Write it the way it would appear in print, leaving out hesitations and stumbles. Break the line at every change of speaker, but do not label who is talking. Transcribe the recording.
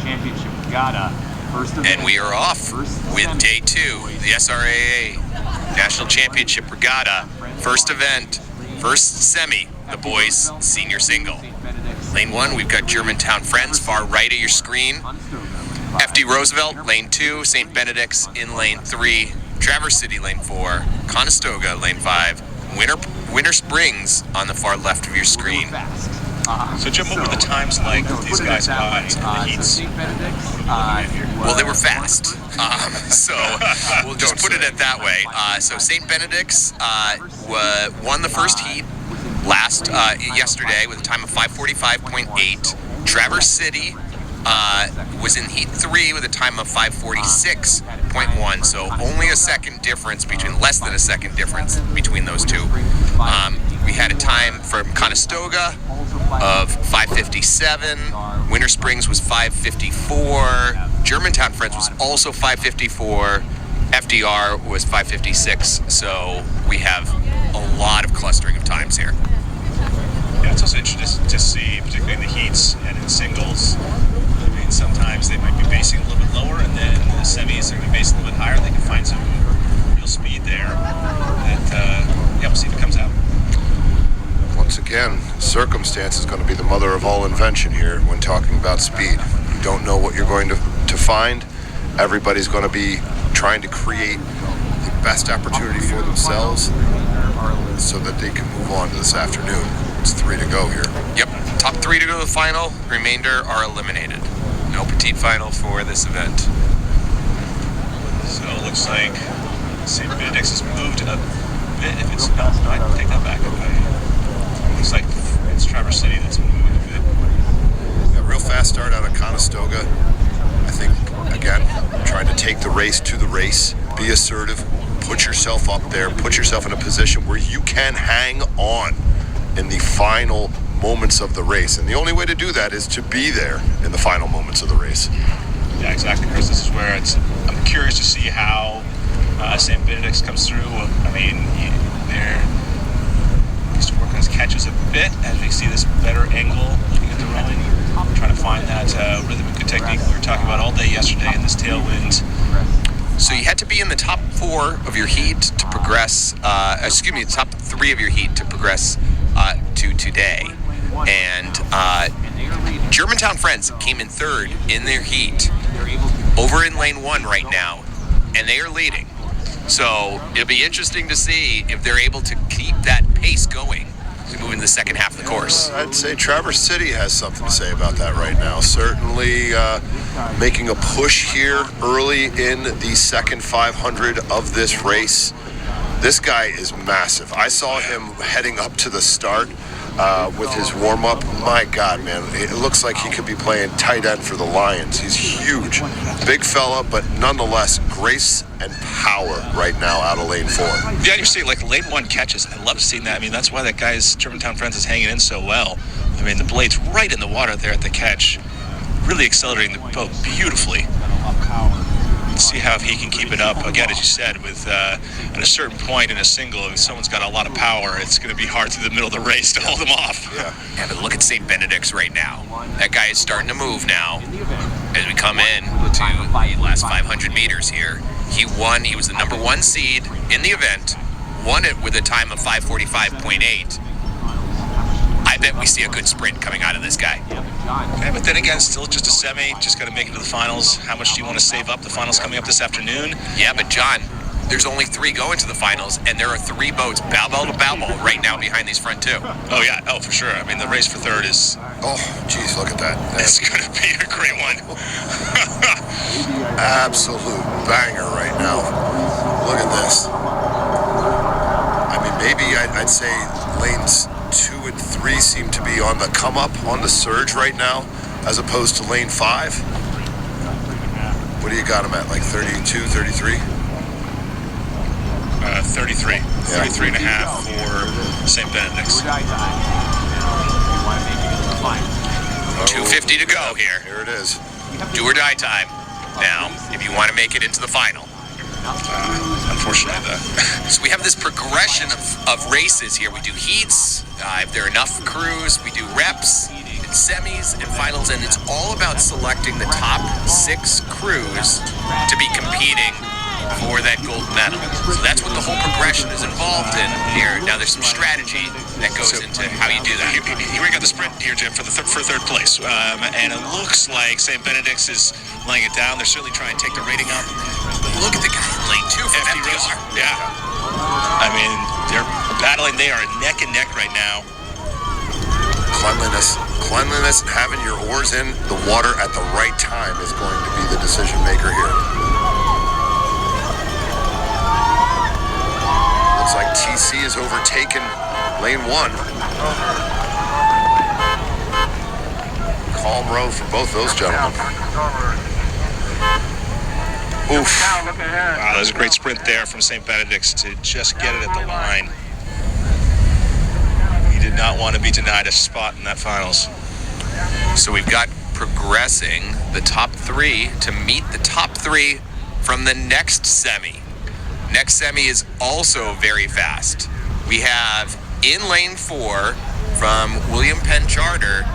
Championship Regatta.
And we are off with day 2, the SRAA National Championship Regatta. First event, first semi, the boys senior single. Lane 1, we've got Germantown Friends, far right of your screen. FD Roosevelt, lane 2, St. Benedict's in lane 3, Traverse City, lane 4, Conestoga, lane 5, Winter Springs on the far left of your screen.
So Jim, what were the times like that these guys got in the heats?
Well, they were fast, so we'll just put it at that way. So St. Benedict's won the first heat yesterday with a time of 5:45.8. Traverse City was in heat 3 with a time of 5:46.1. So only a second difference less than a second difference between those two. We had a time from Conestoga of 5:57. Winter Springs was 5:54. Germantown Friends was also 5:54. FDR was 5:56. So we have a lot of clustering of times here.
Yeah, it's also interesting to see, particularly in the heats and in singles. I mean, sometimes they might be basing a little bit lower, and then in the semis they're going to be basing a little bit higher. They can find some real speed there. We'll see if it comes out.
Once again, circumstance is going to be the mother of all invention here when talking about speed. You don't know what you're going to find. Everybody's going to be trying to create the best opportunity for themselves so that they can move on to this afternoon. It's 3 to go here.
Yep, top 3 to go to the final. Remainder are eliminated. No petite final for this event.
So it looks like St. Benedict's has moved a bit. If it's not, I take that back. Looks like it's Traverse City that's moving a bit.
A real fast start out of Conestoga. I think, again, trying to take the race to the race, be assertive, put yourself up there, put yourself in a position where you can hang on in the final moments of the race. And the only way to do that is to be there in the final moments of the race.
Yeah, exactly, Chris. This is where I'm curious to see how St. Benedict's comes through. I mean, they're to work on his catches a bit as we see this better angle looking at the rowing, trying to find that rhythm and good technique we were talking about all day yesterday in this tailwind.
So you had to be in the top 4 of your heat to progress, the top 3 of your heat to progress to today. And Germantown Friends came in 3rd in their heat over in lane 1 right now, and they are leading. So it'll be interesting to see if they're able to keep that pace going as we move into the second half of the course.
I'd say Traverse City has something to say about that right now. Certainly making a push here early in the second 500 of this race. This guy is massive. I saw him heading up to the start with his warm-up. My God, man, it looks like he could be playing tight end for the Lions. He's huge. Big fella, but nonetheless, grace and power right now out of lane 4.
Yeah, you're seeing like lane 1 catches. I love seeing that. I mean, that's why that guy's Germantown Friends is hanging in so well. I mean, the blade's right in the water there at the catch. Really accelerating the boat beautifully. Let's see how he can keep it up. Again, as you said, with at a certain point in a single, if someone's got a lot of power, it's going to be hard through the middle of the race to hold them off.
Yeah, but look at St. Benedict's right now. That guy is starting to move now as we come in to the last 500 meters here. He won. He was the number 1 seed in the event, won it with a time of 5:45.8. I bet we see a good sprint coming out of this guy.
Okay, but then again, still just a semi. Just got to make it to the finals. How much do you want to save up? The finals coming up this afternoon.
Yeah, but John, there's only 3 going to the finals, and there are 3 boats bow to bow right now behind these front 2.
Oh yeah, for sure. I mean, the race for 3rd is.
Oh, geez, look at that.
It's going to be a great one.
Absolute banger right now. Look at this. I mean, maybe I'd say lanes 2 and 3 seem to be on the come up, on the surge right now, as opposed to lane 5. What do you got them at, like 32, 33?
33. 33 and a half for St. Benedict's.
250 to go here.
Here it is.
Do or die time now if you want to make it into the final.
Unfortunately,
So we have this progression of races here. We do heats. If there are enough crews, we do reps. semis and finals, and it's all about selecting the top 6 crews to be competing for that gold medal. So that's what the whole progression is involved in here. Now there's some strategy that goes into how you do that.
Here we got the sprint here, Jim, for third place, and it looks like St. Benedict's is laying it down. They're certainly trying to take the rating up.
Look at the guy in lane 2 from FDR.
Yeah, I mean they're battling. They are neck and neck right now.
Cleanliness, and having your oars in the water at the right time is going to be the decision maker here. Looks like TC has overtaken lane 1. Calm row for both those gentlemen. Oof.
Wow, that was a great sprint there from St. Benedict's to just get it at the line. He did not want to be denied a spot in that finals.
So we've got progressing the top 3 to meet the top 3 from the next semi. Next semi is also very fast. We have in lane 4 from William Penn Charter,